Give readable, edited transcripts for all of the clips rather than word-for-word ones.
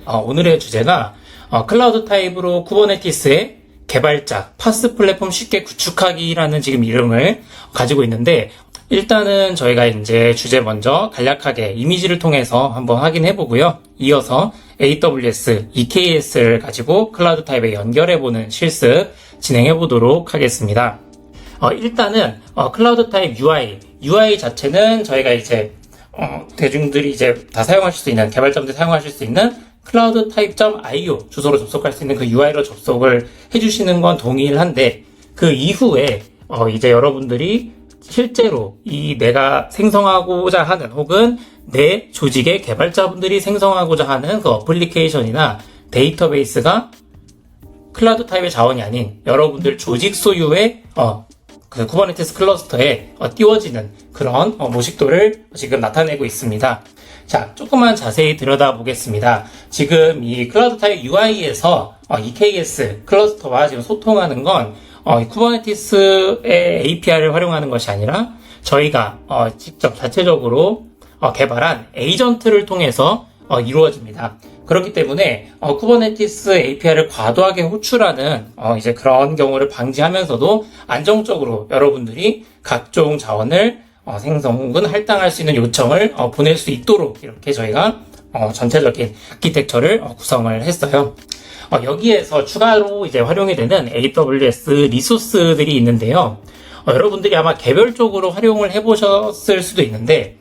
오늘의 주제가 클라우드 타입으로 쿠버네티스의 개발자, 파스 플랫폼 쉽게 구축하기라는 지금 이름을 가지고 있는데, 일단은 저희가 이제 주제 먼저 간략하게 이미지를 통해서 한번 확인해 보고요. 이어서 AWS, EKS를 가지고 클라우드 타입에 연결해 보는 실습 진행해 보도록 하겠습니다. 일단은 클라우드 타입 UI 자체는 저희가 이제 대중들이 이제 다 사용하실 수 있는, 개발자분들이 사용하실 수 있는 클라우드 타입.io 주소로 접속할 수 있는 그 UI로 접속을 해주시는 건 동일한데, 그 이후에 이제 여러분들이 실제로 내가 생성하고자 하는, 혹은 내 조직의 개발자분들이 생성하고자 하는 그 어플리케이션이나 데이터베이스가 클라우드 타입의 자원이 아닌 여러분들 조직 소유의 그 쿠버네티스 클러스터에 띄워지는 그런 모식도를 지금 나타내고 있습니다. 자, 조금만 자세히 들여다보겠습니다. 지금 이 클라우드 타입 UI에서 EKS 클러스터와 지금 소통하는 건 쿠버네티스의 API를 활용하는 것이 아니라 저희가 직접 자체적으로 개발한 에이전트를 통해서 이루어집니다. 그렇기 때문에 쿠버네티스 API를 과도하게 호출하는 이제 그런 경우를 방지하면서도 안정적으로 여러분들이 각종 자원을 생성 혹은 할당할 수 있는 요청을 보낼 수 있도록 이렇게 저희가 전체적인 아키텍처를 구성을 했어요. 여기에서 추가로 이제 활용이 되는 AWS 리소스들이 있는데요. 여러분들이 아마 개별적으로 활용을 해보셨을 수도 있는데,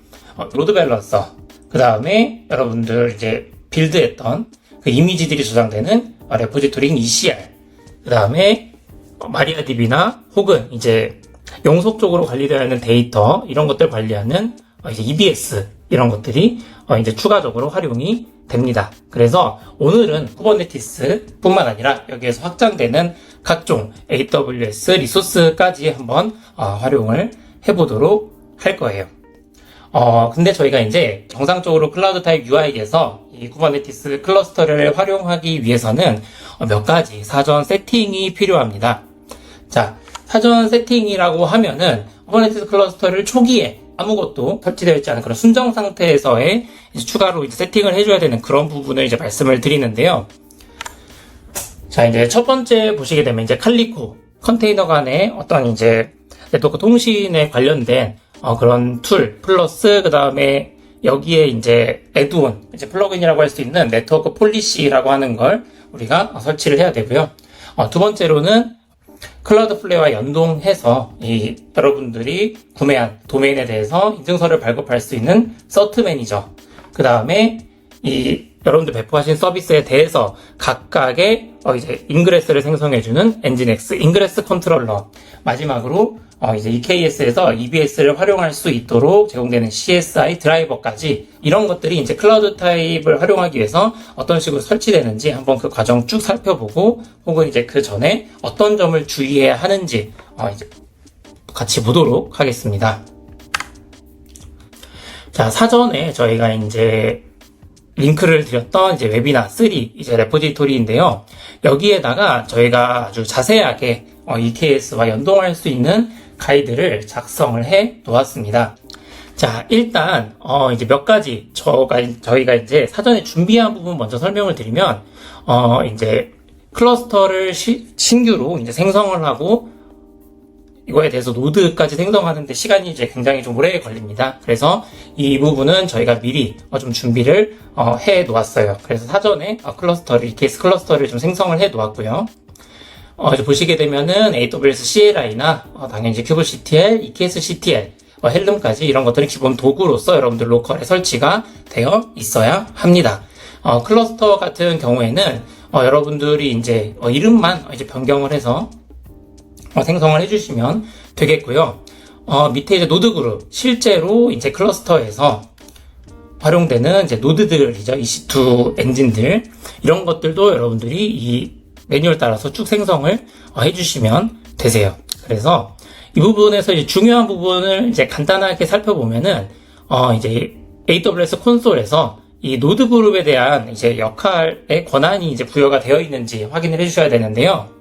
로드 밸런서, 그 다음에 여러분들 이제 빌드했던 그 이미지들이 저장되는 레포지토리 ECR, 그 다음에 마리아DB나 혹은 이제 용속적으로 관리되어 있는 데이터, 이런 것들 관리하는 이제 EBS, 이런 것들이 이제 추가적으로 활용이 됩니다. 그래서 오늘은 쿠버네티스 뿐만 아니라 여기에서 확장되는 각종 AWS 리소스까지 한번 활용을 해보도록 할 거예요. 근데 저희가 이제 정상적으로 클라우드 타입 UI에서 이 쿠버네티스 클러스터를 활용하기 위해서는 몇 가지 사전 세팅이 필요합니다. 자, 사전 세팅이라고 하면은 쿠버네티스 클러스터를 초기에 아무것도 설치되어 있지 않은 그런 순정 상태에서의 이제 추가로 이제 세팅을 해줘야 되는 그런 부분을 이제 말씀을 드리는데요. 자, 이제 첫 번째 보시게 되면 이제 칼리코 컨테이너 간의 어떤 이제 네트워크 통신에 관련된 그런 툴 플러스 그 다음에 여기에 이제 애드온, 이제 플러그인이라고 할 수 있는 네트워크 폴리시라고 하는 걸 우리가 설치를 해야 되고요. 두 번째로는 클라우드 플레이와 연동해서 여러분들이 구매한 도메인에 대해서 인증서를 발급할 수 있는 서트 매니저, 그 다음에 여러분들 배포하신 서비스에 대해서 각각의 이제 인그레스를 생성해주는 엔진엑스 인그레스 컨트롤러, 마지막으로 이제 EKS에서 EBS를 활용할 수 있도록 제공되는 CSI 드라이버까지, 이런 것들이 이제 클라우드 타입을 활용하기 위해서 어떤 식으로 설치되는지 한번 그 과정 쭉 살펴보고, 혹은 이제 그 전에 어떤 점을 주의해야 하는지 이제 같이 보도록 하겠습니다. 자, 사전에 저희가 이제 링크를 드렸던 이제 웨비나 3 이제 레포지토리인데요. 여기에다가 저희가 아주 자세하게 EKS와 연동할 수 있는 가이드를 작성을 해 놓았습니다. 자, 일단 이제 몇 가지 저희가 이제 사전에 준비한 부분 먼저 설명을 드리면, 이제 클러스터를 신규로 이제 생성을 하고 이거에 대해서 노드까지 생성하는데 시간이 이제 굉장히 좀 오래 걸립니다. 그래서 이 부분은 저희가 미리 좀 준비를 해 놓았어요. 그래서 사전에 EKS 클러스터를 좀 생성을 해 놓았고요. 이제 보시게 되면은 AWS CLI나 당연히 이제 kubectl, EKS CTL, 헬름까지 이런 것들은 기본 도구로서 여러분들 로컬에 설치가 되어 있어야 합니다. 클러스터 같은 경우에는 여러분들이 이제 이름만 이제 변경을 해서 생성을 해주시면 되겠고요. 밑에 이제 노드 그룹, 실제로 이제 클러스터에서 활용되는 이제 노드들이죠. EC2 엔진들, 이런 것들도 여러분들이 이 매뉴얼 따라서 쭉 생성을 해주시면 되세요. 그래서 이 부분에서 이제 중요한 부분을 이제 간단하게 살펴보면은 이제 AWS 콘솔에서 이 노드 그룹에 대한 이제 역할의 권한이 이제 부여가 되어 있는지 확인을 해주셔야 되는데요.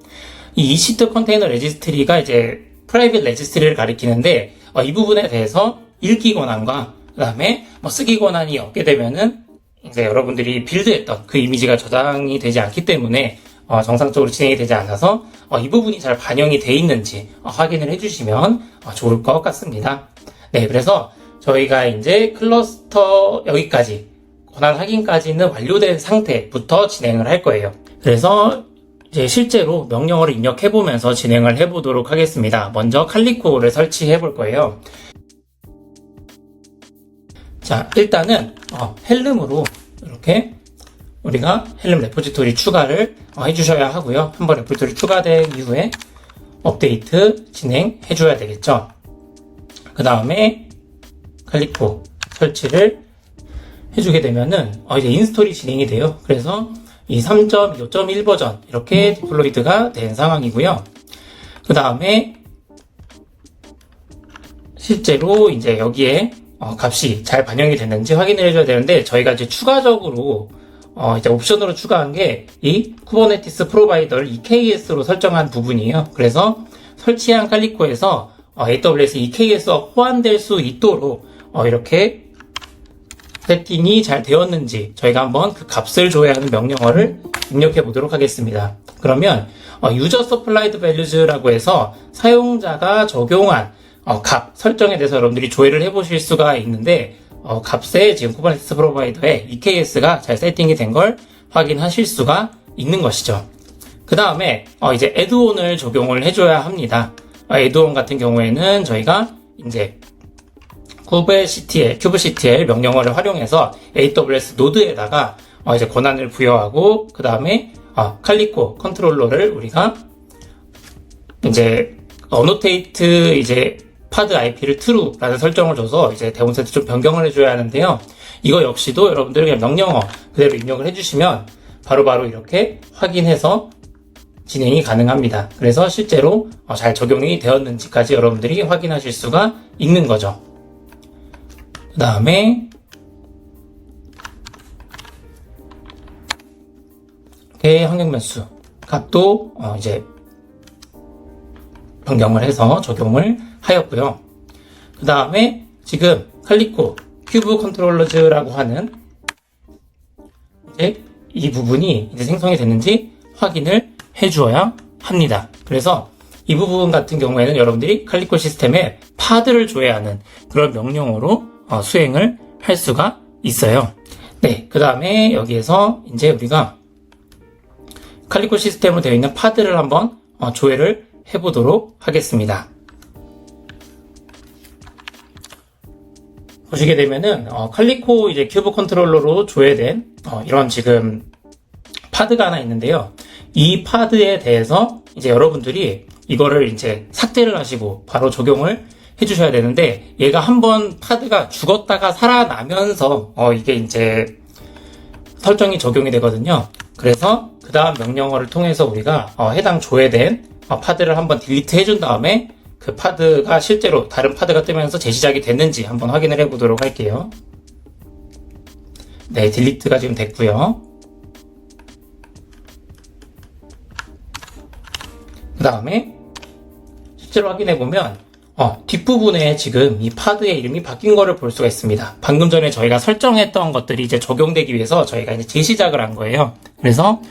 이 EC2 컨테이너 레지스트리가 이제 프라이빗 레지스트리를 가리키는데, 이 부분에 대해서 읽기 권한과 그 다음에 쓰기 권한이 없게 되면은 이제 여러분들이 빌드했던 그 이미지가 저장이 되지 않기 때문에 정상적으로 진행이 되지 않아서 이 부분이 잘 반영이 돼 있는지 확인을 해주시면 좋을 것 같습니다. 네, 그래서 저희가 이제 클러스터 여기까지 권한 확인까지는 완료된 상태부터 진행을 할 거예요. 그래서 이제 실제로 명령어를 입력해 보면서 진행을 해 보도록 하겠습니다. 먼저 칼리코를 설치해 볼 거예요. 자, 일단은 헬름으로 이렇게 우리가 헬름 레포지토리 추가를 해주셔야 하고요. 한번 레포지토리 추가된 이후에 업데이트 진행해 줘야 되겠죠. 그 다음에 칼리코 설치를 해주게 되면은 이제 인스톨이 진행이 돼요. 그래서 이 3.2.1 버전 이렇게 디플로이드가 된 상황이고요. 그 다음에 실제로 이제 여기에 값이 잘 반영이 됐는지 확인을 해줘야 되는데, 저희가 이제 추가적으로 이제 옵션으로 추가한 게 이 쿠버네티스 프로바이더를 EKS로 설정한 부분이에요. 그래서 설치한 칼리코에서 AWS EKS와 호환될 수 있도록 이렇게 세팅이 잘 되었는지 저희가 한번 그 값을 줘야 하는 명령어를 입력해 보도록 하겠습니다. 그러면 유저 서플라이드 밸류즈라고 해서 사용자가 적용한 값 설정에 대해서 여러분들이 조회를 해보실 수가 있는데, 값에 지금 쿠버네티스 프로바이더에 EKS가 잘 세팅이 된 걸 확인하실 수가 있는 것이죠. 그 다음에 이제 애드온을 적용을 해줘야 합니다. 애드온 같은 경우에는 저희가 이제 kubectl 명령어를 활용해서 AWS 노드에다가 이제 권한을 부여하고, 그 다음에 칼리코 컨트롤러를 우리가 이제 어노테이트 이제 파드 IP를 true라는 설정을 줘서 이제 대본 세트 좀 변경을 해줘야 하는데요. 이거 역시도 여러분들이 그냥 명령어 그대로 입력을 해주시면 바로바로 이렇게 확인해서 진행이 가능합니다. 그래서 실제로 잘 적용이 되었는지까지 여러분들이 확인하실 수가 있는 거죠. 그 다음에 이렇게 환경변수 값도 이제 변경을 해서 적용을 하였고요. 그 다음에 지금 칼리코 큐브 컨트롤러즈라고 하는 이제 이 부분이 이제 생성이 됐는지 확인을 해주어야 합니다. 그래서 이 부분 같은 경우에는 여러분들이 칼리코 시스템에 파드를 줘야 하는 그런 명령어로 수행을 할 수가 있어요. 네, 그 다음에 여기에서 이제 우리가 칼리코 시스템으로 되어 있는 파드를 한번 조회를 해보도록 하겠습니다. 보시게 되면은 칼리코 이제 큐브 컨트롤러로 조회된 이런 지금 파드가 하나 있는데요. 이 파드에 대해서 이제 여러분들이 이거를 이제 삭제를 하시고 바로 적용을 해주셔야 되는데, 얘가 한번 파드가 죽었다가 살아나면서 이게 이제 설정이 적용이 되거든요. 그래서 그 다음 명령어를 통해서 우리가 해당 조회된 파드를 한번 딜리트 해준 다음에 그 파드가 실제로 다른 파드가 뜨면서 재시작이 됐는지 한번 확인을 해보도록 할게요. 네, 딜리트가 지금 됐고요. 그 다음에 실제로 확인해보면 뒷부분에 지금 이 파드의 이름이 바뀐 거를 볼 수가 있습니다. 방금 전에 저희가 설정했던 것들이 이제 적용되기 위해서 저희가 이제 재시작을 한 거예요. 그래서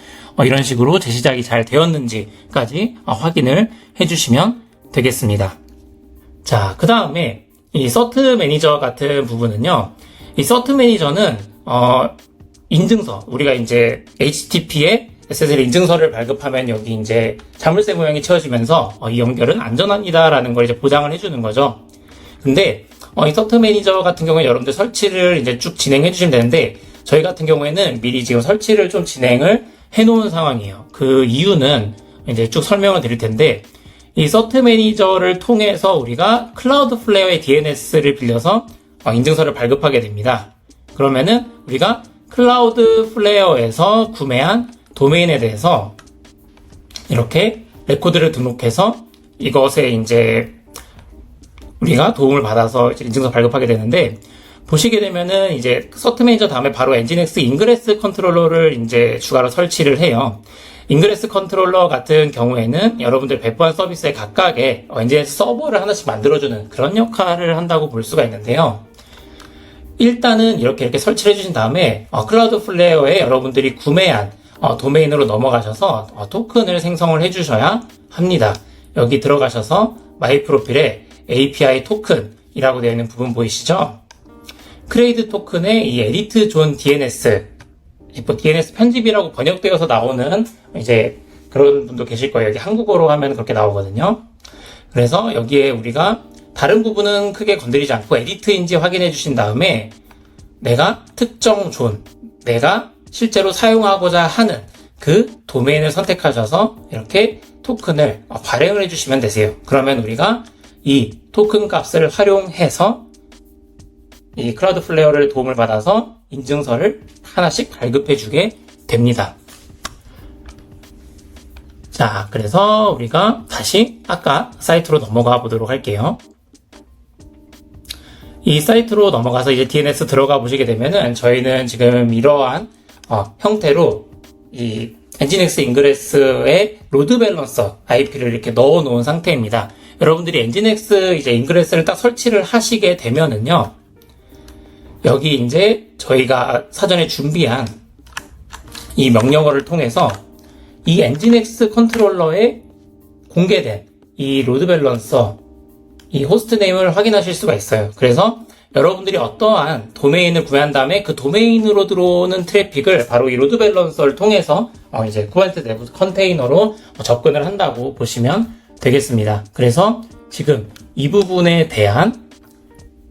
이런 식으로 재시작이 잘 되었는지까지 확인을 해주시면 되겠습니다. 자, 그 다음에 이 서트 매니저 같은 부분은요, 이 서트 매니저는 인증서, 우리가 이제 HTTP에 SSL 인증서를 발급하면 여기 이제 자물쇠 모양이 채워지면서 이 연결은 안전합니다라는 걸 이제 보장을 해주는 거죠. 근데 이 서트 매니저 같은 경우에 여러분들 설치를 이제 쭉 진행해 주시면 되는데, 저희 같은 경우에는 미리 지금 설치를 좀 진행을 해 놓은 상황이에요. 그 이유는 이제 쭉 설명을 드릴 텐데, 이 서트 매니저를 통해서 우리가 클라우드 플레어의 DNS를 빌려서 인증서를 발급하게 됩니다. 그러면은 우리가 클라우드 플레어에서 구매한 도메인에 대해서 이렇게 레코드를 등록해서 이것에 이제 우리가 도움을 받아서 이제 인증서 발급하게 되는데, 보시게 되면은 이제 서트 매니저 다음에 바로 엔진엑스 인그레스 컨트롤러를 이제 추가로 설치를 해요. 인그레스 컨트롤러 같은 경우에는 여러분들 배포한 서비스에 각각의 엔진엑스 서버를 하나씩 만들어주는 그런 역할을 한다고 볼 수가 있는데요. 일단은 이렇게 설치를 해주신 다음에 클라우드플레어에 여러분들이 구매한 도메인으로 넘어가셔서 토큰을 생성을 해주셔야 합니다. 여기 들어가셔서 마이 프로필에 API 토큰이라고 되어 있는 부분 보이시죠? 크레이드 토큰의 이 에디트 존 DNS, DNS 편집이라고 번역되어서 나오는 이제 그런 분도 계실 거예요. 여기 한국어로 하면 그렇게 나오거든요. 그래서 여기에 우리가 다른 부분은 크게 건드리지 않고 에디트인지 확인해 주신 다음에 내가 특정 존, 내가 실제로 사용하고자 하는 그 도메인을 선택하셔서 이렇게 토큰을 발행을 해주시면 되세요. 그러면 우리가 이 토큰 값을 활용해서 이 클라우드플레어를 도움을 받아서 인증서를 하나씩 발급해주게 됩니다. 자, 그래서 우리가 다시 아까 사이트로 넘어가 보도록 할게요. 이 사이트로 넘어가서 이제 DNS 들어가 보시게 되면은 저희는 지금 이러한 형태로 이 엔진엑스 인그레스의 로드 밸런서 IP를 이렇게 넣어 놓은 상태입니다. 여러분들이 엔진엑스 이제 인그레스를 딱 설치를 하시게 되면은요, 여기 이제 저희가 사전에 준비한 이 명령어를 통해서 이 엔진엑스 컨트롤러에 공개된 이 로드 밸런서 이 호스트 네임을 확인하실 수가 있어요. 그래서 여러분들이 어떠한 도메인을 구매한 다음에 그 도메인으로 들어오는 트래픽을 바로 이 로드 밸런서를 통해서 이제 쿠버네티스 내부 컨테이너로 접근을 한다고 보시면 되겠습니다. 그래서 지금 이 부분에 대한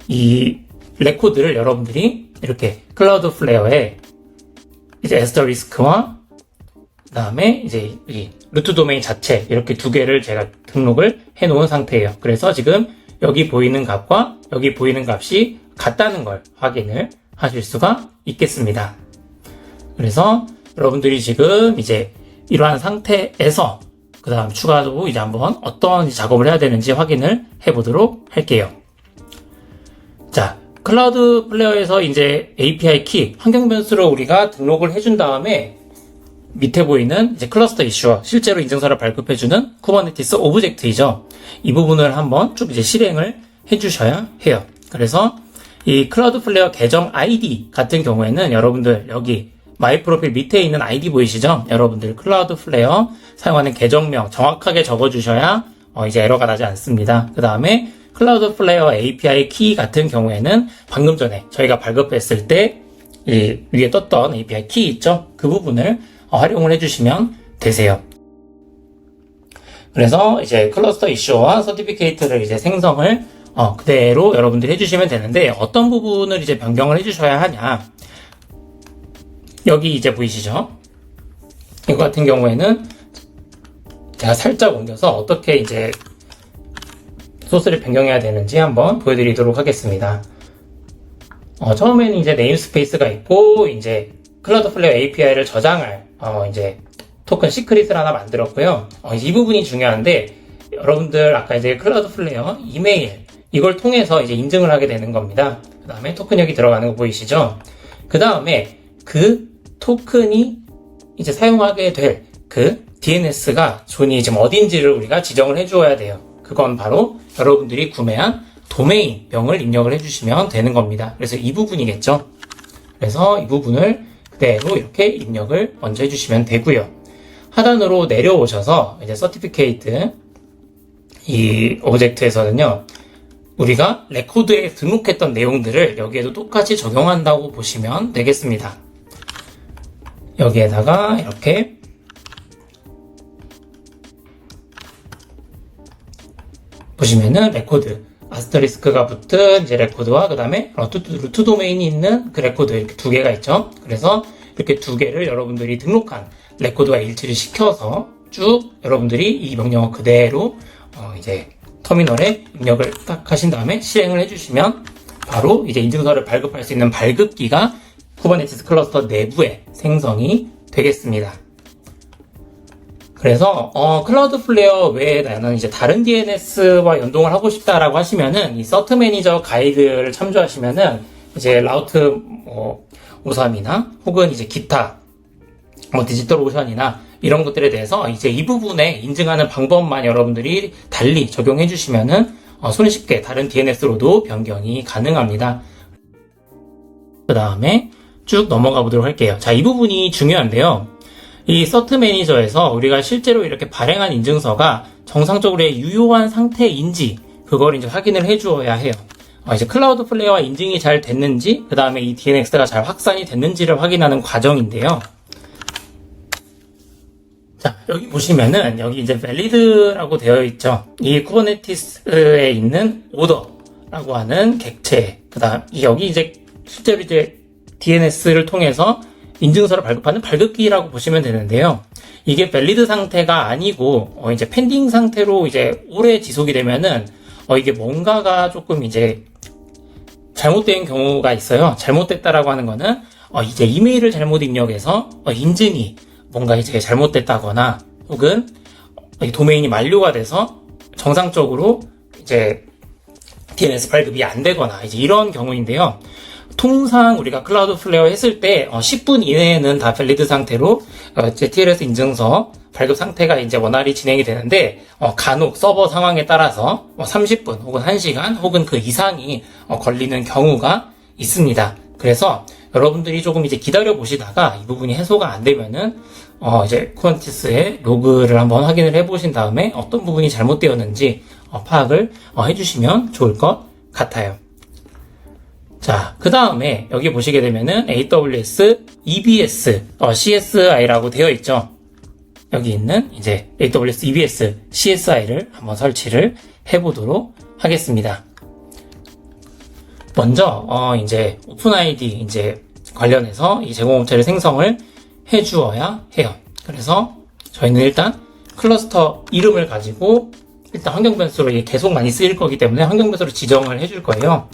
이 레코드를 여러분들이 이렇게 클라우드플레어에 이제 에스터리스크와 그 다음에 이제 이 루트 도메인 자체 이렇게 두 개를 제가 등록을 해 놓은 상태예요. 그래서 지금 여기 보이는 값과 여기 보이는 값이 같다는 걸 확인을 하실 수가 있겠습니다. 그래서 여러분들이 지금 이제 이러한 상태에서 그 다음 추가로 이제 한번 어떤 작업을 해야 되는지 확인을 해 보도록 할게요. 자, 클라우드 플레어에서 이제 API 키, 환경 변수로 우리가 등록을 해준 다음에 밑에 보이는 이제 클러스터 이슈어, 실제로 인증서를 발급해주는 쿠버네티스 오브젝트이죠. 이 부분을 한번 쭉 이제 실행을 해주셔야 해요. 그래서 이 클라우드 플레어 계정 ID 같은 경우에는 여러분들 여기 마이 프로필 밑에 있는 ID 보이시죠? 여러분들 클라우드 플레어 사용하는 계정명 정확하게 적어주셔야 이제 에러가 나지 않습니다. 그 다음에 클라우드 플레어 API 키 같은 경우에는 방금 전에 저희가 발급했을 때 이 위에 떴던 API 키 있죠? 그 부분을 활용을 해주시면 되세요. 그래서 이제 클러스터 이슈와 서티피케이트를 이제 생성을 그대로 여러분들이 해주시면 되는데 어떤 부분을 이제 변경을 해주셔야 하냐? 여기 이제 보이시죠? 이거 같은 경우에는 제가 살짝 옮겨서 어떻게 이제 소스를 변경해야 되는지 한번 보여드리도록 하겠습니다. 처음에는 이제 네임스페이스가 있고 이제 클라우드플레어 API를 저장할 이제 토큰 시크릿을 하나 만들었고요. 이 부분이 중요한데 여러분들 아까 이제 클라우드플레어 이메일 이걸 통해서 이제 인증을 하게 되는 겁니다. 그 다음에 토큰 여기 들어가는 거 보이시죠? 그 다음에 그 토큰이 이제 사용하게 될 그 DNS가 존이 지금 어딘지를 우리가 지정을 해주어야 돼요. 그건 바로 여러분들이 구매한 도메인 명을 입력을 해주시면 되는 겁니다. 그래서 이 부분이겠죠. 그래서 이 부분을 그대로 이렇게 입력을 먼저 해주시면 되고요. 하단으로 내려오셔서 이제 서티피케이트 이 오브젝트에서는요, 우리가 레코드에 등록했던 내용들을 여기에도 똑같이 적용한다고 보시면 되겠습니다. 여기에다가 이렇게 보시면은 레코드 아스터리스크가 붙은 이제 레코드와 그 다음에 루트 도메인이 있는 그 레코드 이렇게 두 개가 있죠. 그래서 이렇게 두 개를 여러분들이 등록한 레코드와 일치를 시켜서 쭉 여러분들이 이 명령어 그대로 이제 터미널에 입력을 딱 하신 다음에 실행을 해주시면 바로 이제 인증서를 발급할 수 있는 발급기가 쿠버네티스 클러스터 내부에 생성이 되겠습니다. 그래서 클라우드플레어 외에 나는 이제 다른 DNS와 연동을 하고 싶다라고 하시면은 이 서트 매니저 가이드를 참조하시면은 이제 라우트 53이나 혹은 이제 기타 디지털 오션이나 이런 것들에 대해서 이제 이 부분에 인증하는 방법만 여러분들이 달리 적용해 주시면은 손쉽게 다른 DNS로도 변경이 가능합니다. 그 다음에 쭉 넘어가 보도록 할게요. 자, 이 부분이 중요한데요. 이 서트 매니저에서 우리가 실제로 이렇게 발행한 인증서가 정상적으로의 유효한 상태인지 그걸 이제 확인을 해주어야 해요. 이제 클라우드 플레이어와 인증이 잘 됐는지, 그 다음에 이 DNS가 잘 확산이 됐는지를 확인하는 과정인데요. 자, 여기 보시면은 여기 이제 valid라고 되어 있죠. 이 쿠버네티스에 있는 order라고 하는 객체, 그다음 여기 이제 실제로 이제 DNS를 통해서 인증서를 발급하는 발급기라고 보시면 되는데요. 이게 valid 상태가 아니고 이제 pending 상태로 이제 오래 지속이 되면은 이게 뭔가가 조금 이제 잘못된 경우가 있어요. 잘못됐다라고 하는 거는 이제 이메일을 잘못 입력해서 인증이 뭔가 이제 잘못됐다거나 혹은 도메인이 만료가 돼서 정상적으로 이제 DNS 발급이 안 되거나 이제 이런 경우인데요. 통상 우리가 클라우드 플레이어 했을 때 10분 이내에는 다 밸리드 상태로 이제 TLS 인증서 발급 상태가 이제 원활히 진행이 되는데 간혹 서버 상황에 따라서 30분 혹은 1시간 혹은 그 이상이 걸리는 경우가 있습니다. 그래서 여러분들이 조금 이제 기다려 보시다가 이 부분이 해소가 안 되면은 이제 쿠버네티스의 로그를 한번 확인을 해 보신 다음에 어떤 부분이 잘못되었는지 파악을 해주시면 좋을 것 같아요. 자, 그 다음에 여기 보시게 되면은 AWS EBS CSI라고 되어 있죠. 여기 있는 이제 AWS EBS CSI를 한번 설치를 해보도록 하겠습니다. 먼저 이제 오픈아이디 이제 관련해서 이 제공업체를 생성을 해주어야 해요. 그래서 저희는 일단 클러스터 이름을 가지고 일단 환경 변수로 이게 계속 많이 쓰일 거기 때문에 환경 변수로 지정을 해줄 거예요.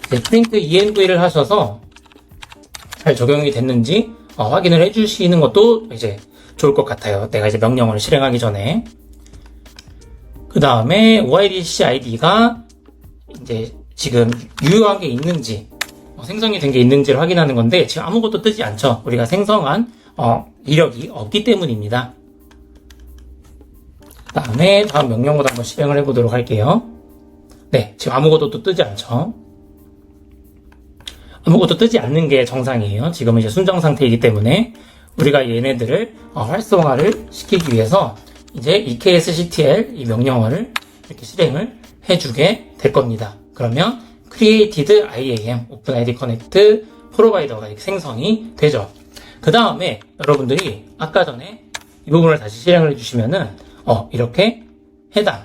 프린트 env를 하셔서 잘 적용이 됐는지 확인을 해주시는 것도 이제 좋을 것 같아요. 내가 이제 명령어를 실행하기 전에. 그 다음에 OIDC ID가 이제 지금 유효한 게 있는지, 생성이 된 게 있는지를 확인하는 건데 지금 아무것도 뜨지 않죠. 우리가 생성한 이력이 없기 때문입니다. 그 다음에 다음 명령어도 한번 실행을 해보도록 할게요. 네, 지금 아무것도 또 뜨지 않죠. 아무것도 뜨지 않는 게 정상이에요. 지금은 이제 순정 상태이기 때문에 우리가 얘네들을 활성화를 시키기 위해서 이제 EKSCTL 이 명령어를 이렇게 실행을 해주게 될 겁니다. 그러면 created IAM OpenID Connect 프로바이더가 이렇게 생성이 되죠. 그 다음에 여러분들이 아까 전에 이 부분을 다시 실행을 해주시면은 이렇게 해당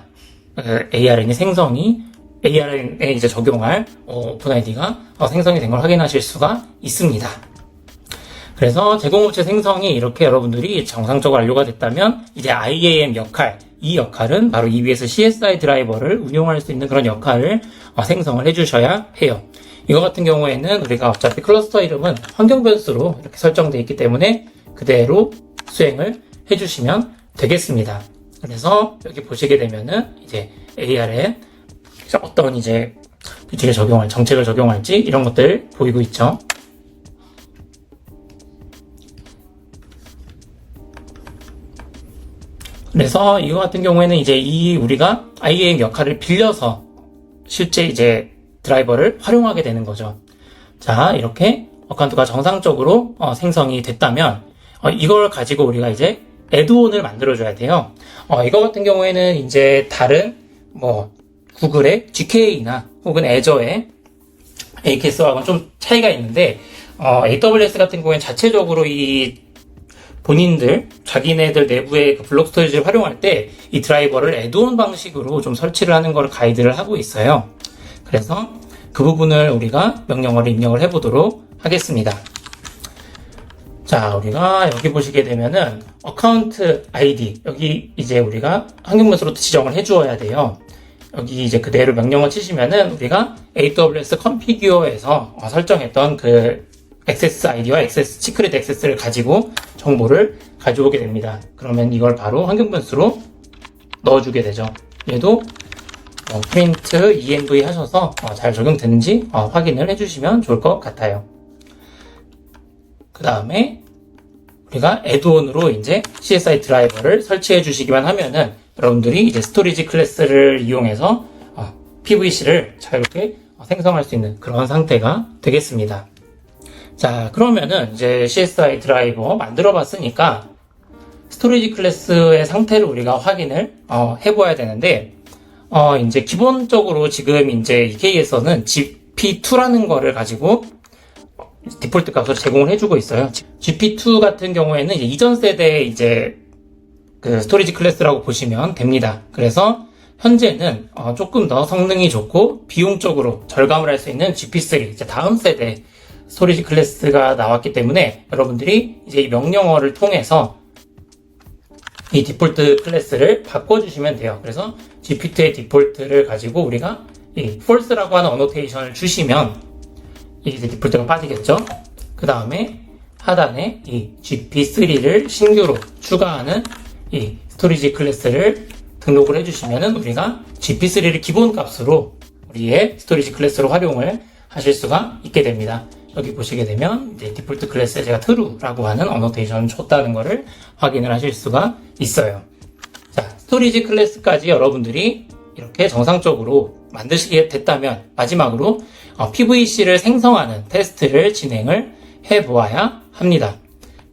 ARN이 생성이 ARN에 이제 적용할 오픈아이디가 생성이 된 걸 확인하실 수가 있습니다. 그래서 제공업체 생성이 이렇게 여러분들이 정상적으로 완료가 됐다면 이제 IAM 역할, 이 역할은 바로 EBS CSI 드라이버를 운용할 수 있는 그런 역할을 생성을 해주셔야 해요. 이거 같은 경우에는 우리가 어차피 클러스터 이름은 환경 변수로 이렇게 설정되어 있기 때문에 그대로 수행을 해주시면 되겠습니다. 그래서 여기 보시게 되면은 이제 ARN 어떤 이제 규칙을 적용할, 정책을 적용할지 이런 것들 보이고 있죠. 그래서 이거 같은 경우에는 이제 우리가 IAM 역할을 빌려서 실제 이제 드라이버를 활용하게 되는 거죠. 자, 이렇게 어카운트가 정상적으로 생성이 됐다면 이걸 가지고 우리가 이제 애드온을 만들어줘야 돼요. 이거 같은 경우에는 이제 다른 구글의 GK나 혹은 애저의 AKS와는 좀 차이가 있는데 AWS 같은 경우에는 자체적으로 이 본인들 자기네들 내부의 그 블록 스토리지를 활용할 때 이 드라이버를 애드온 방식으로 좀 설치를 하는 걸 가이드를 하고 있어요. 그래서 그 부분을 우리가 명령어를 입력을 해보도록 하겠습니다. 자, 우리가 여기 보시게 되면은 어카운트 아이디 여기 이제 우리가 환경변수로 지정을 해주어야 돼요. 여기 이제 그대로 명령어 치시면은 우리가 AWS 컨피규어에서 설정했던 그 액세스 아이디와 액세스 시크릿 액세스를 가지고 정보를 가져오게 됩니다. 그러면 이걸 바로 환경 변수로 넣어주게 되죠. 얘도 print env 하셔서 잘 적용되는지 확인을 해주시면 좋을 것 같아요. 그 다음에 우리가 애드온으로 이제 CSI 드라이버를 설치해 주시기만 하면은 여러분들이 이제 스토리지 클래스를 이용해서 PVC를 자유롭게 생성할 수 있는 그런 상태가 되겠습니다. 자, 그러면은 이제 CSI 드라이버 만들어 봤으니까 스토리지 클래스의 상태를 우리가 확인을 해봐야 되는데, 이제 기본적으로 지금 이제 EK에서는 GP2라는 거를 가지고 디폴트 값으로 제공을 해주고 있어요. GP2 같은 경우에는 이제 이전 세대의 이제 그 스토리지 클래스라고 보시면 됩니다. 그래서 현재는 조금 더 성능이 좋고 비용적으로 절감을 할 수 있는 GP3, 이제 다음 세대 스토리지 클래스가 나왔기 때문에 여러분들이 이제 이 명령어를 통해서 이 디폴트 클래스를 바꿔주시면 돼요. 그래서 GP2의 디폴트를 가지고 우리가 이 false라고 하는 어노테이션을 주시면 이제 디폴트가 빠지겠죠. 그 다음에 하단에 이 GP3를 신규로 추가하는 이 스토리지 클래스를 등록을 해주시면은 우리가 GP3를 기본 값으로 우리의 스토리지 클래스로 활용을 하실 수가 있게 됩니다. 여기 보시게 되면 이제 디폴트 클래스에 제가 true라고 하는 어노테이션을 줬다는 것을 확인을 하실 수가 있어요. 자, 스토리지 클래스까지 여러분들이 이렇게 정상적으로 만드시게 됐다면 마지막으로 PVC를 생성하는 테스트를 진행을 해보아야 합니다.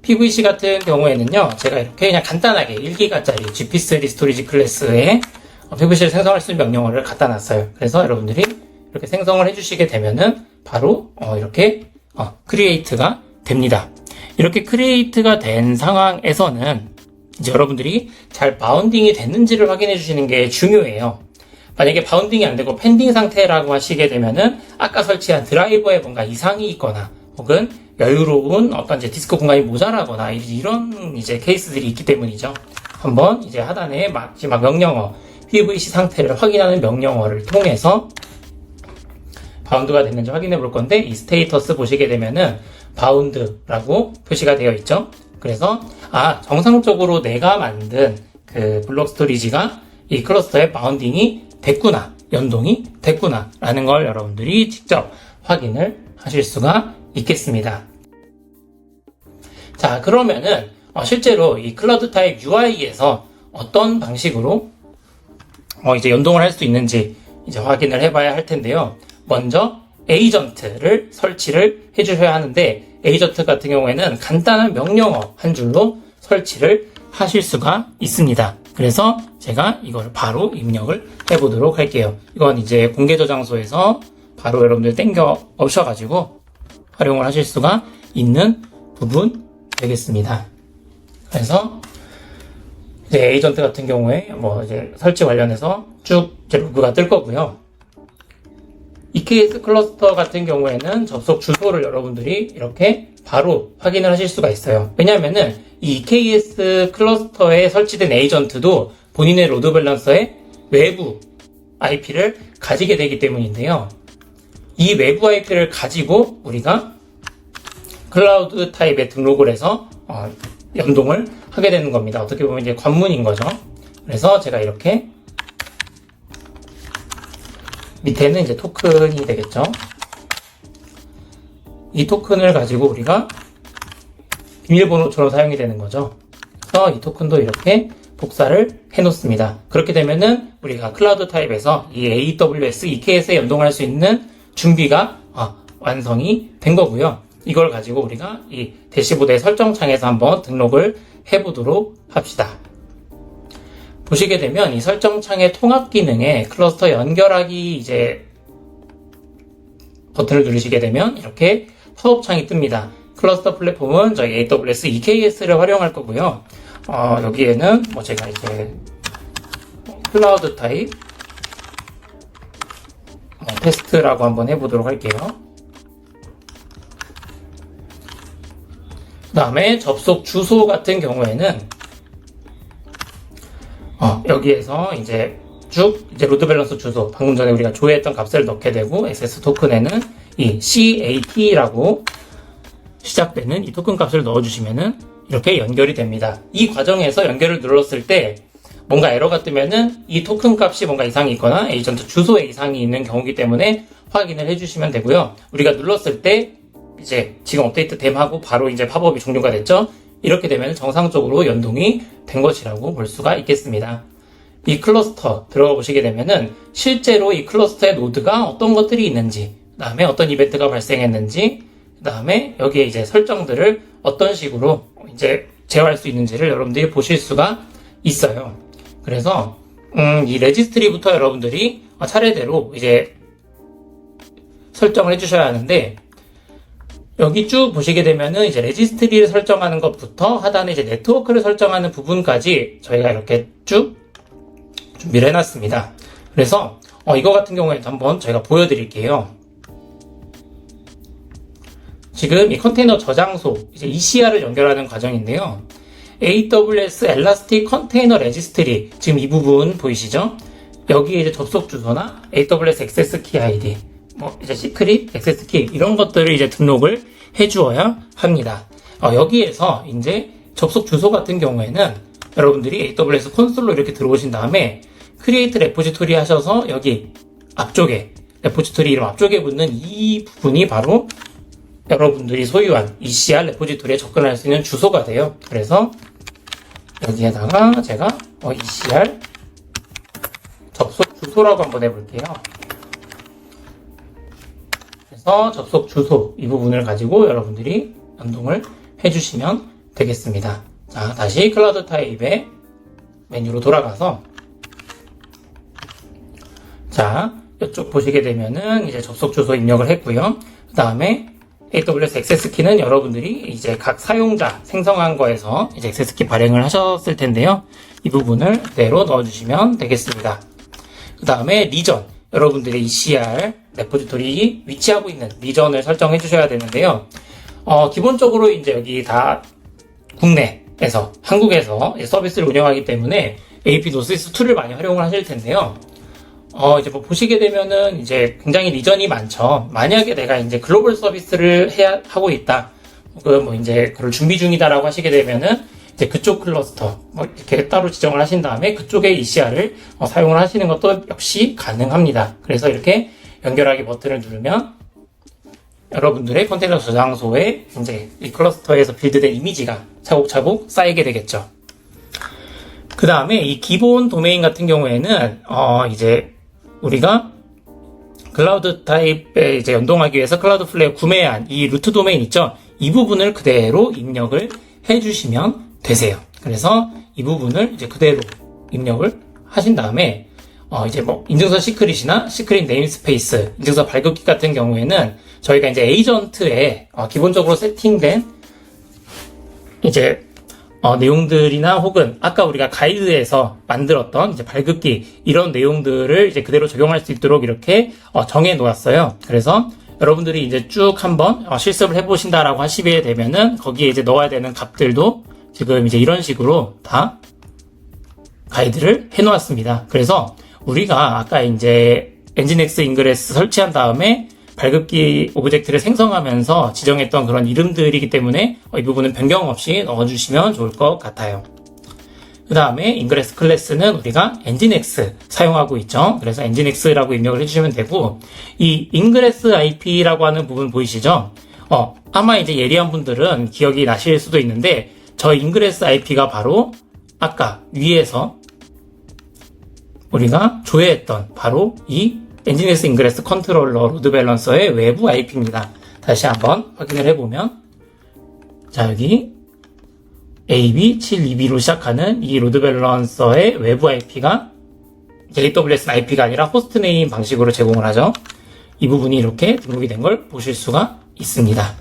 PVC 같은 경우에는요, 제가 이렇게 그냥 간단하게 1기가짜리 GP3 스토리지 클래스에 PVC를 생성할 수 있는 명령어를 갖다 놨어요. 그래서 여러분들이 이렇게 생성을 해주시게 되면은 바로 이렇게 크리에이트가 됩니다. 이렇게 크리에이트가 된 상황에서는 이제 여러분들이 잘 바운딩이 됐는지를 확인해 주시는 게 중요해요. 만약에 바운딩이 안 되고 펜딩 상태라고 하시게 되면은 아까 설치한 드라이버에 뭔가 이상이 있거나 혹은 여유로운 어떤 이제 디스크 공간이 모자라거나 이런 이제 케이스들이 있기 때문이죠. 한번 이제 하단에 마지막 명령어 PVC 상태를 확인하는 명령어를 통해서 바운드가 됐는지 확인해 볼 건데, 이 스테이터스 보시게 되면은 바운드라고 표시가 되어 있죠. 그래서 정상적으로 내가 만든 그 블록 스토리지가 이 클러스터에 바운딩이 됐구나, 연동이 됐구나 라는 걸 여러분들이 직접 확인을 하실 수가 있겠습니다. 자, 그러면은 실제로 이 클라우드 타입 UI에서 어떤 방식으로 이제 연동을 할 수 있는지 이제 확인을 해봐야 할 텐데요. 먼저 에이전트를 설치를 해주셔야 하는데, 에이전트 같은 경우에는 간단한 명령어 한 줄로 설치를 하실 수가 있습니다. 그래서 제가 이걸 바로 입력을 해보도록 할게요. 이건 이제 공개 저장소에서 바로 여러분들 땡겨 오셔가지고 활용을 하실 수가 있는 부분 되겠습니다. 그래서 이제 에이전트 같은 경우에 이제 설치 관련해서 쭉 이제 로그가 뜰 거고요. EKS 클러스터 같은 경우에는 접속 주소를 여러분들이 이렇게 바로 확인을 하실 수가 있어요. 왜냐하면은 이 EKS 클러스터에 설치된 에이전트도 본인의 로드 밸런서의 외부 IP를 가지게 되기 때문인데요. 이 외부 IP를 가지고 우리가 클라우드 타입에 등록을 해서 연동을 하게 되는 겁니다. 어떻게 보면 이제 관문인 거죠. 그래서 제가 이렇게 밑에는 이제 토큰이 되겠죠. 이 토큰을 가지고 우리가 비밀번호처럼 사용이 되는 거죠. 그래서 이 토큰도 이렇게 복사를 해 놓습니다. 그렇게 되면은 우리가 클라우드 타입에서 이 AWS EKS에 연동할 수 있는 준비가 완성이 된 거고요. 이걸 가지고 우리가 이 대시보드의 설정창에서 한번 등록을 해 보도록 합시다. 보시게 되면 이 설정창의 통합 기능에 클러스터 연결하기 이제 버튼을 누르시게 되면 이렇게 팝업 창이 뜹니다. 클러스터 플랫폼은 저희 AWS EKS를 활용할 거고요. 여기에는 제가 이제 클라우드 타입 테스트라고 한번 해보도록 할게요. 그 다음에 접속 주소 같은 경우에는 여기에서 이제 쭉 이제 로드 밸런서 주소, 방금 전에 우리가 조회했던 값을 넣게 되고, SS 토큰에는 이 CAT라고 시작되는 이 토큰 값을 넣어주시면은 이렇게 연결이 됩니다. 이 과정에서 연결을 눌렀을 때 뭔가 에러가 뜨면은 이 토큰 값이 뭔가 이상이 있거나 에이전트 주소에 이상이 있는 경우이기 때문에 확인을 해주시면 되고요. 우리가 눌렀을 때 이제 지금 업데이트 됨 하고 바로 이제 팝업이 종료가 됐죠. 이렇게 되면 정상적으로 연동이 된 것이라고 볼 수가 있겠습니다. 이 클러스터 들어가 보시게 되면은 실제로 이 클러스터의 노드가 어떤 것들이 있는지, 그 다음에 어떤 이벤트가 발생했는지, 그 다음에 여기에 이제 설정들을 어떤 식으로 이제 제어할 수 있는지를 여러분들이 보실 수가 있어요. 그래서 이 레지스트리부터 여러분들이 차례대로 이제 설정을 해주셔야 하는데, 여기 쭉 보시게 되면은 이제 레지스트리를 설정하는 것부터 하단에 이제 네트워크를 설정하는 부분까지 저희가 이렇게 쭉 준비를 해놨습니다. 그래서 이거 같은 경우에도 한번 저희가 보여드릴게요. 지금 이 컨테이너 저장소 이제 ECR을 연결하는 과정인데요. AWS Elastic Container Registry, 지금 이 부분 보이시죠? 여기에 이제 접속 주소나 AWS Access Key ID, 이제 시크릿, 액세스 키 이런 것들을 이제 등록을 해주어야 합니다. 여기에서 이제 접속 주소 같은 경우에는 여러분들이 AWS 콘솔로 이렇게 들어오신 다음에 Create Repository 하셔서 여기 앞쪽에 레포지토리 이름 앞쪽에 붙는 이 부분이 바로 여러분들이 소유한 ECR 레포지토리에 접근할 수 있는 주소가 돼요. 그래서 여기에다가 제가 ECR 접속 주소라고 한번 해볼게요. 그래서 접속 주소 이 부분을 가지고 여러분들이 연동을 해주시면 되겠습니다. 자, 다시 클라우드 타입의 메뉴로 돌아가서, 자, 이쪽 보시게 되면은 이제 접속 주소 입력을 했고요. 그 다음에 AWS 액세스 키는 여러분들이 이제 각 사용자 생성한 거에서 이제 액세스 키 발행을 하셨을 텐데요. 이 부분을 그대로 넣어주시면 되겠습니다. 그 다음에 리전, 여러분들의 ECR 레포지토리 위치하고 있는 리전을 설정해 주셔야 되는데요. 기본적으로 이제 여기 다 국내에서, 한국에서 서비스를 운영하기 때문에 AP 노스이스트2를 많이 활용을 하실 텐데요. 이제 보시게 되면은 이제 굉장히 리전이 많죠. 만약에 내가 이제 글로벌 서비스를 하고 있다, 혹은 이제 그걸 준비 중이다라고 하시게 되면은 이제 그쪽 클러스터 이렇게 따로 지정을 하신 다음에 그쪽에 ECR을 사용을 하시는 것도 역시 가능합니다. 그래서 이렇게 연결하기 버튼을 누르면 여러분들의 컨테이너 저장소에 이제 이 클러스터에서 빌드된 이미지가 차곡차곡 쌓이게 되겠죠. 그 다음에 이 기본 도메인 같은 경우에는 이제 우리가 클라우드 타입에 이제 연동하기 위해서 클라우드 플레이어 구매한 이 루트 도메인 있죠? 이 부분을 그대로 입력을 해주시면 되세요. 그래서 이 부분을 이제 그대로 입력을 하신 다음에 이제 인증서 시크릿이나 시크릿 네임스페이스, 인증서 발급기 같은 경우에는 저희가 이제 에이전트에 기본적으로 세팅된 이제 내용들이나 혹은 아까 우리가 가이드에서 만들었던 이제 발급기 이런 내용들을 이제 그대로 적용할 수 있도록 이렇게 정해 놓았어요. 그래서 여러분들이 이제 쭉 한번 실습을 해보신다라고 하시게 되면은 거기에 이제 넣어야 되는 값들도 지금 이제 이런 식으로 다 가이드를 해 놓았습니다. 그래서 우리가 아까 이제 엔진엑스 인그레스 설치한 다음에 발급기 오브젝트를 생성하면서 지정했던 그런 이름들이기 때문에 이 부분은 변경 없이 넣어주시면 좋을 것 같아요. 그 다음에 인그레스 클래스는 우리가 엔진엑스 사용하고 있죠. 그래서 엔진엑스라고 입력을 해주시면 되고, 이 인그레스 IP라고 하는 부분 보이시죠? 아마 이제 예리한 분들은 기억이 나실 수도 있는데, 저 인그레스 IP가 바로 아까 위에서 우리가 조회했던 바로 이 엔진엑스 인그레스 컨트롤러 로드 밸런서의 외부 IP입니다. 다시 한번 확인을 해보면, 자, 여기 AB722로 시작하는 이 로드 밸런서의 외부 IP가 AWS IP가 아니라 호스트 네임 방식으로 제공을 하죠. 이 부분이 이렇게 등록이 된 걸 보실 수가 있습니다.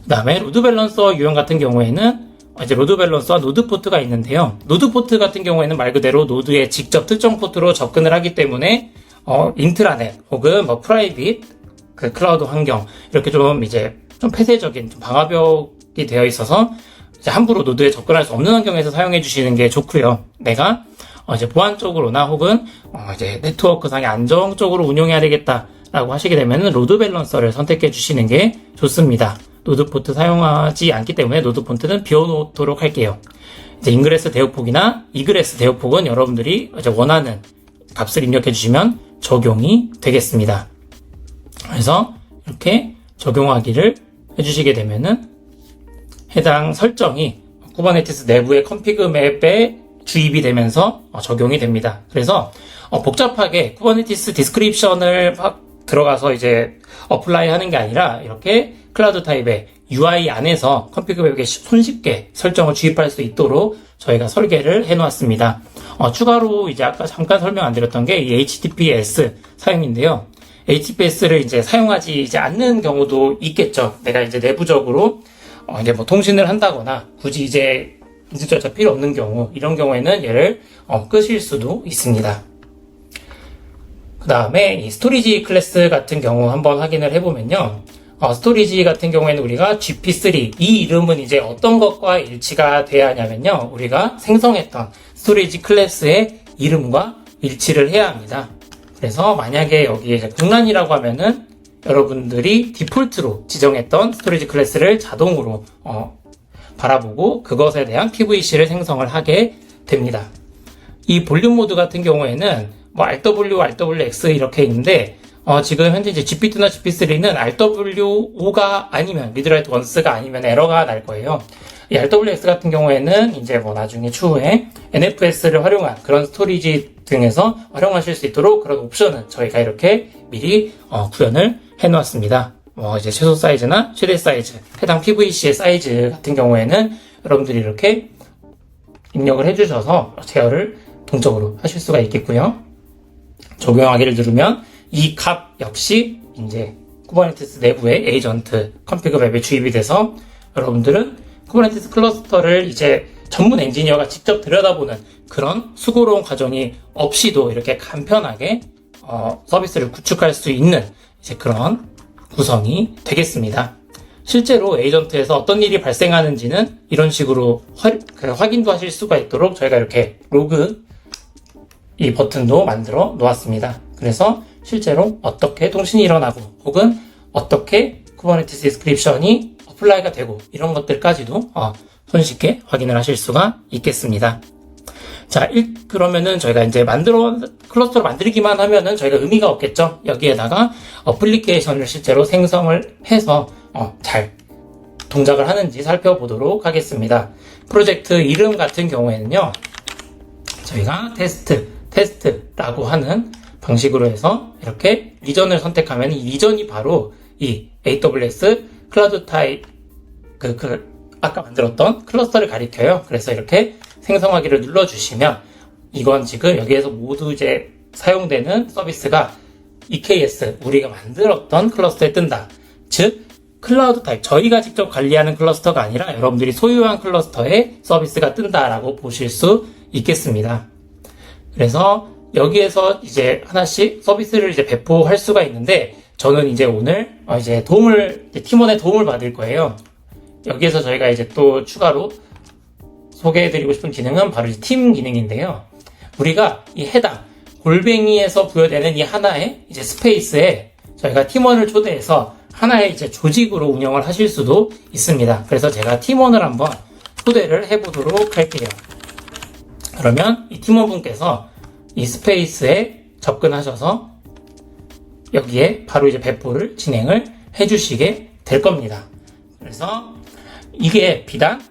그 다음에 로드 밸런서 유형 같은 경우에는 이제 로드 밸런서와 노드 포트가 있는데요. 노드 포트 같은 경우에는 말 그대로 노드에 직접 특정 포트로 접근을 하기 때문에 인트라넷 혹은 프라이빗 그 클라우드 환경 이렇게 좀 이제 좀 폐쇄적인 좀 방화벽이 되어 있어서 이제 함부로 노드에 접근할 수 없는 환경에서 사용해 주시는 게 좋고요. 내가 이제 보안적으로나 혹은 이제 네트워크상의 안정적으로 운용해야 되겠다라고 하시게 되면 로드 밸런서를 선택해 주시는 게 좋습니다. 노드 포트 사용하지 않기 때문에 노드 포트는 비워놓도록 할게요. 이제 인그레스 대역폭이나 이그레스 대역폭은 여러분들이 이제 원하는 값을 입력해 주시면 적용이 되겠습니다. 그래서 이렇게 적용하기를 해주시게 되면은 해당 설정이 쿠버네티스 내부의 컨피그 맵에 주입이 되면서 적용이 됩니다. 그래서 복잡하게 쿠버네티스 디스크립션을 막 들어가서 이제 어플라이 하는 게 아니라 이렇게 클라우드 타입의 UI 안에서 컴피그 웹에 손쉽게 설정을 주입할 수 있도록 저희가 설계를 해놓았습니다. 추가로 이제 아까 잠깐 설명 안 드렸던 게 이 HTTPS 사용인데요. HTTPS를 이제 사용하지 이제 않는 경우도 있겠죠. 내가 이제 내부적으로 이제 뭐 통신을 한다거나 굳이 이제 인증절차 필요 없는 경우, 이런 경우에는 얘를 끄실 수도 있습니다. 그 다음에 이 스토리지 클래스 같은 경우 한번 확인을 해보면요. 스토리지 같은 경우에는 우리가 GP3, 이 이름은 이제 어떤 것과 일치가 돼야 하냐면요. 우리가 생성했던 스토리지 클래스의 이름과 일치를 해야 합니다. 그래서 만약에 여기에 이제 공란이라고 하면은 여러분들이 디폴트로 지정했던 스토리지 클래스를 자동으로 바라보고 그것에 대한 PVC를 생성을 하게 됩니다. 이 볼륨 모드 같은 경우에는 뭐 RW, RWX 이렇게 있는데 지금 현재 이제 GPT2나 GPT3는 RW5가 아니면 리드라이트 원스가 아니면 에러가 날 거예요. 이 RWX 같은 경우에는 이제 뭐 나중에 추후에 NFS를 활용한 그런 스토리지 등에서 활용하실 수 있도록 그런 옵션은 저희가 이렇게 미리 구현을 해놓았습니다. 이제 최소 사이즈나 최대 사이즈, 해당 PVC의 사이즈 같은 경우에는 여러분들이 이렇게 입력을 해주셔서 제어를 동적으로 하실 수가 있겠고요. 적용하기를 누르면 이 값 역시 이제 쿠버네티스 내부의 에이전트 컴피그 맵에 주입이 돼서 여러분들은 쿠버네티스 클러스터를 이제 전문 엔지니어가 직접 들여다보는 그런 수고로운 과정이 없이도 이렇게 간편하게 서비스를 구축할 수 있는 이제 그런 구성이 되겠습니다. 실제로 에이전트에서 어떤 일이 발생하는지는 이런 식으로 확인도 하실 수가 있도록 저희가 이렇게 로그 이 버튼도 만들어 놓았습니다. 그래서 실제로 어떻게 통신이 일어나고 혹은 어떻게 쿠버네티스 디스크립션이 어플라이가 되고 이런 것들까지도 손쉽게 확인을 하실 수가 있겠습니다. 자, 그러면은 저희가 이제 클러스터를 만들기만 하면은 저희가 의미가 없겠죠? 여기에다가 어플리케이션을 실제로 생성을 해서 잘 동작을 하는지 살펴보도록 하겠습니다. 프로젝트 이름 같은 경우에는요, 저희가 테스트라고 하는 방식으로 해서 이렇게 리전을 선택하면 이 리전이 바로 이 AWS 클라우드 타입 아까 만들었던 클러스터를 가리켜요. 그래서 이렇게 생성하기를 눌러주시면 이건 지금 여기에서 모두 이제 사용되는 서비스가 EKS, 우리가 만들었던 클러스터에 뜬다. 즉, 클라우드 타입, 저희가 직접 관리하는 클러스터가 아니라 여러분들이 소유한 클러스터에 서비스가 뜬다라고 보실 수 있겠습니다. 그래서 여기에서 이제 하나씩 서비스를 이제 배포할 수가 있는데 저는 이제 오늘 이제 팀원의 도움을 받을 거예요. 여기에서 저희가 이제 또 추가로 소개해드리고 싶은 기능은 바로 팀 기능인데요. 우리가 이 해당 골뱅이에서 부여되는 이 하나의 이제 스페이스에 저희가 팀원을 초대해서 하나의 이제 조직으로 운영을 하실 수도 있습니다. 그래서 제가 팀원을 한번 초대를 해보도록 할게요. 그러면 이 팀원분께서 이 스페이스에 접근하셔서 여기에 바로 이제 배포를 진행을 해주시게 될 겁니다. 그래서 이게 비단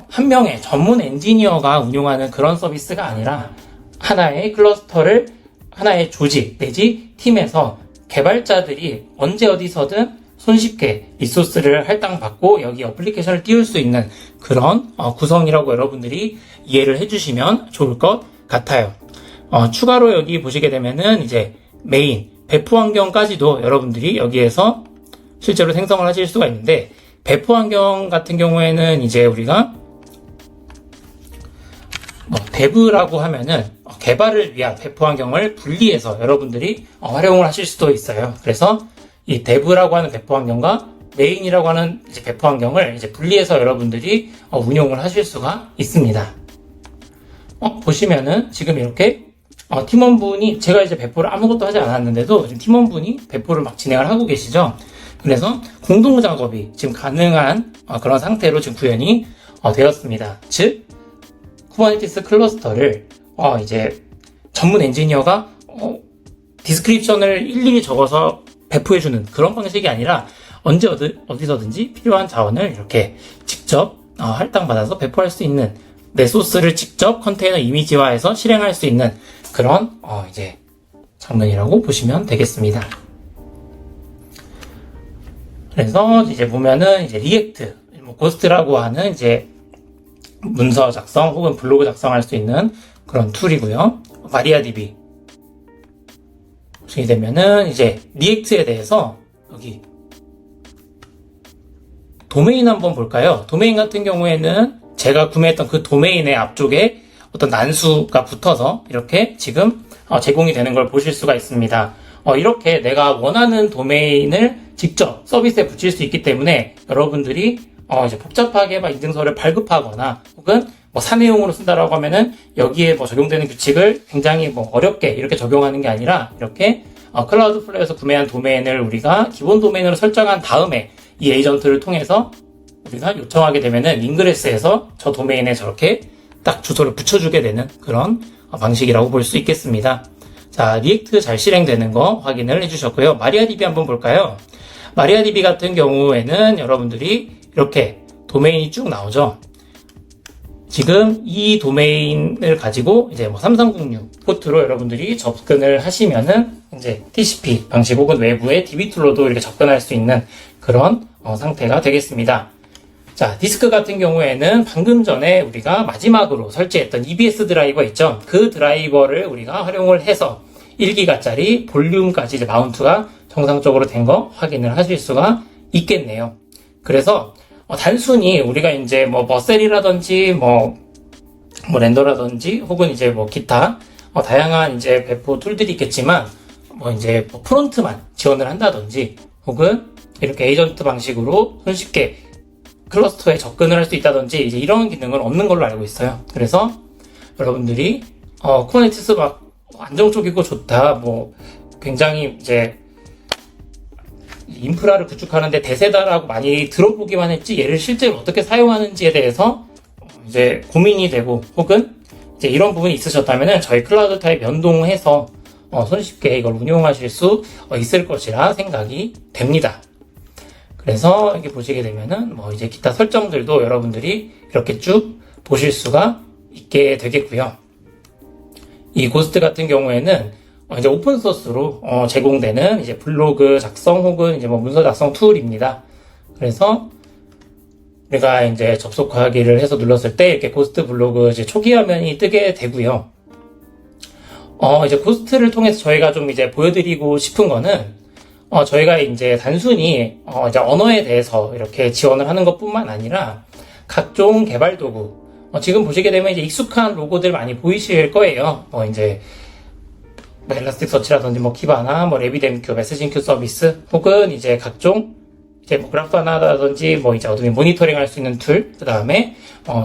한 명의 전문 엔지니어가 운용하는 그런 서비스가 아니라 하나의 클러스터를 하나의 조직 내지 팀에서 개발자들이 언제 어디서든 손쉽게 리소스를 할당받고 여기 어플리케이션을 띄울 수 있는 그런 구성이라고 여러분들이 이해를 해주시면 좋을 것 같아요. 추가로 여기 보시게 되면은 이제 메인 배포 환경까지도 여러분들이 여기에서 실제로 생성을 하실 수가 있는데 배포 환경 같은 경우에는 이제 우리가 데브라고 하면은 개발을 위한 배포 환경을 분리해서 여러분들이 활용을 하실 수도 있어요. 그래서 이 데브라고 하는 배포 환경과 메인이라고 하는 이제 배포 환경을 이제 분리해서 여러분들이 운용을 하실 수가 있습니다. 보시면은 지금 이렇게 팀원분이 제가 이제 배포를 아무것도 하지 않았는데도 지금 팀원분이 배포를 막 진행을 하고 계시죠. 그래서 공동 작업이 지금 가능한 그런 상태로 지금 구현이 되었습니다. 즉 쿠버네티스 클러스터를 이제 전문 엔지니어가 디스크립션을 일일이 적어서 배포해주는 그런 방식이 아니라 언제 어디서든지 필요한 자원을 이렇게 직접 할당받아서 배포할 수 있는 내 소스를 직접 컨테이너 이미지화해서 실행할 수 있는 그런 이제 장면이라고 보시면 되겠습니다. 그래서 이제 보면은 이제 리액트, 뭐 고스트라고 하는 이제 문서 작성 혹은 블로그 작성할 수 있는 그런 툴이고요. 마리아DB 보시게 되면은 이제 리액트에 대해서 여기 도메인 한번 볼까요? 도메인 같은 경우에는 제가 구매했던 그 도메인의 앞쪽에 어떤 난수가 붙어서 이렇게 지금 제공이 되는 걸 보실 수가 있습니다. 이렇게 내가 원하는 도메인을 직접 서비스에 붙일 수 있기 때문에 여러분들이 이제 복잡하게 막 인증서를 발급하거나 혹은 뭐 사내용으로 쓴다라고 하면은 여기에 뭐 적용되는 규칙을 굉장히 뭐 어렵게 이렇게 적용하는 게 아니라 이렇게 클라우드플레이어에서 구매한 도메인을 우리가 기본 도메인으로 설정한 다음에 이 에이전트를 통해서 우리가 요청하게 되면은 링그레스에서 저 도메인에 저렇게 딱 주소를 붙여주게 되는 그런 방식이라고 볼 수 있겠습니다. 자, 리액트 잘 실행되는 거 확인을 해주셨고요. 마리아DB 한번 볼까요? 마리아DB 같은 경우에는 여러분들이 이렇게 도메인이 쭉 나오죠. 지금 이 도메인을 가지고 이제 뭐 3306 포트로 여러분들이 접근을 하시면은 이제 TCP 방식 혹은 외부의 DB 툴로도 이렇게 접근할 수 있는 그런 상태가 되겠습니다. 자, 디스크 같은 경우에는 방금 전에 우리가 마지막으로 설치했던 EBS 드라이버 있죠? 그 드라이버를 우리가 활용을 해서 1기가짜리 볼륨까지 이제 마운트가 정상적으로 된 거 확인을 하실 수가 있겠네요. 그래서 단순히 우리가 이제 뭐 버셀이라든지 뭐 렌더라든지 혹은 이제 뭐 기타 다양한 이제 배포 툴들이 있겠지만 뭐 이제 뭐 프론트만 지원을 한다든지 혹은 이렇게 에이전트 방식으로 손쉽게 클러스터에 접근을 할 수 있다든지 이제 이런 기능은 없는 걸로 알고 있어요. 그래서 여러분들이 쿠버네티스 막 안정적이고 좋다, 뭐 굉장히 이제 인프라를 구축하는데 대세다라고 많이 들어보기만 했지 얘를 실제로 어떻게 사용하는지에 대해서 이제 고민이 되고 혹은 이제 이런 부분이 있으셨다면은 저희 클라우드 타입 연동해서 손쉽게 이걸 운용하실 수 있을 것이라 생각이 됩니다. 그래서 여기 보시게 되면은 뭐 이제 기타 설정들도 여러분들이 이렇게 쭉 보실 수가 있게 되겠고요. 이 고스트 같은 경우에는 이제 오픈 소스로 제공되는 이제 블로그 작성 혹은 이제 뭐 문서 작성 툴입니다. 그래서 우리가 이제 접속하기를 해서 눌렀을 때 이렇게 고스트 블로그 이제 초기 화면이 뜨게 되고요. 이제 고스트를 통해서 저희가 좀 이제 보여드리고 싶은 거는 저희가 이제 단순히 이제 언어에 대해서 이렇게 지원을 하는 것뿐만 아니라 각종 개발 도구 지금 보시게 되면 이제 익숙한 로고들 많이 보이실 거예요. 이제 뭐 엘라스틱 서치라든지 뭐 키바나 뭐 레비뎀큐 메시징 큐 서비스 혹은 이제 각종 이제 뭐 그래프하나라든지 뭐 이제 어둠이 모니터링 할 수 있는 툴, 그 다음에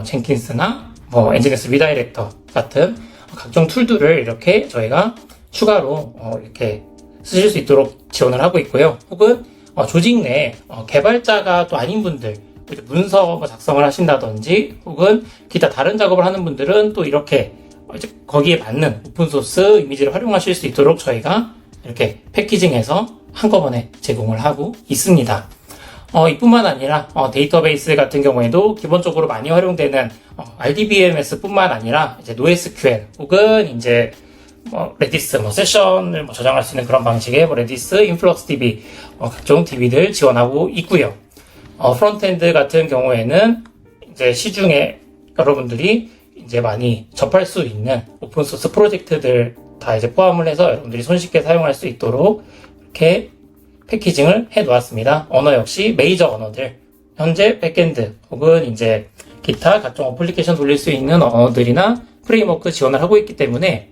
젠킨스나 뭐 엔지니어스 리다이렉터 같은 각종 툴들을 이렇게 저희가 추가로 이렇게 쓰실 수 있도록 지원을 하고 있고요. 혹은 조직 내 개발자가 또 아닌 분들 문서 작성을 하신다든지 혹은 기타 다른 작업을 하는 분들은 또 이렇게 이제 거기에 맞는 오픈소스 이미지를 활용하실 수 있도록 저희가 이렇게 패키징해서 한꺼번에 제공을 하고 있습니다. 이뿐만 아니라 데이터베이스 같은 경우에도 기본적으로 많이 활용되는 RDBMS 뿐만 아니라 이제 NoSQL 혹은 이제 레디스 세션을 저장할 수 있는 그런 방식의 레디스, 인플럭스DB 각종 DB들 지원하고 있고요. 프론트엔드 같은 경우에는 이제 시중에 여러분들이 이제 많이 접할 수 있는 오픈소스 프로젝트들 다 이제 포함을 해서 여러분들이 손쉽게 사용할 수 있도록 이렇게 패키징을 해 놓았습니다. 언어 역시 메이저 언어들, 현재 백엔드 혹은 이제 기타 각종 어플리케이션 돌릴 수 있는 언어들이나 프레임워크 지원을 하고 있기 때문에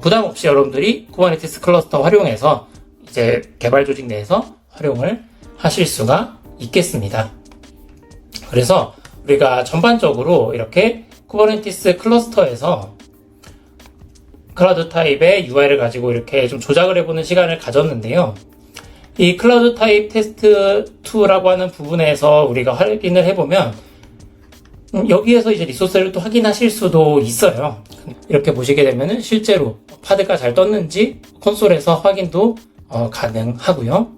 부담 없이 여러분들이 쿠버네티스 클러스터 활용해서 이제 개발 조직 내에서 활용을 하실 수가 있겠습니다. 그래서 우리가 전반적으로 이렇게 쿠버네티스 클러스터에서 클라우드 타입의 UI를 가지고 이렇게 좀 조작을 해보는 시간을 가졌는데요. 이 클라우드 타입 테스트 2라고 하는 부분에서 우리가 확인을 해보면 여기에서 이제 리소스를 또 확인하실 수도 있어요. 이렇게 보시게 되면은 실제로 파드가 잘 떴는지 콘솔에서 확인도 가능하고요.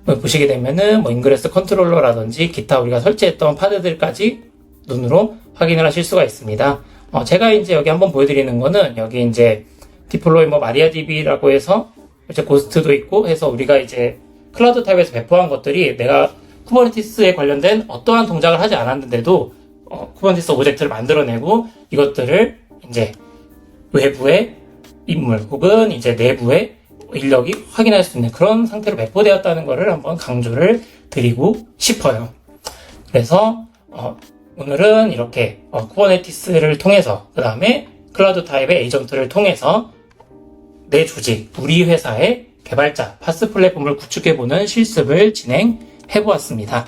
보시게 되면은 뭐 인그레스 컨트롤러라든지 기타 우리가 설치했던 파드들까지 눈으로 확인을 하실 수가 있습니다. 제가 이제 여기 한번 보여드리는 거는 여기 이제 디플로이 마리아DB라고 해서 이제 고스트도 있고 해서 우리가 이제 클라우드 타입에서 배포한 것들이 내가 쿠버네티스에 관련된 어떠한 동작을 하지 않았는데도 쿠버네티스 오브젝트를 만들어내고 이것들을 이제 외부의 인물 혹은 이제 내부의 인력이 확인할 수 있는 그런 상태로 배포되었다는 것을 한번 강조를 드리고 싶어요. 그래서 오늘은 이렇게 쿠버네티스를 통해서 그 다음에 클라우드 타입의 에이전트를 통해서 내 조직, 우리 회사의 개발자, 파스 플랫폼을 구축해보는 실습을 진행해보았습니다.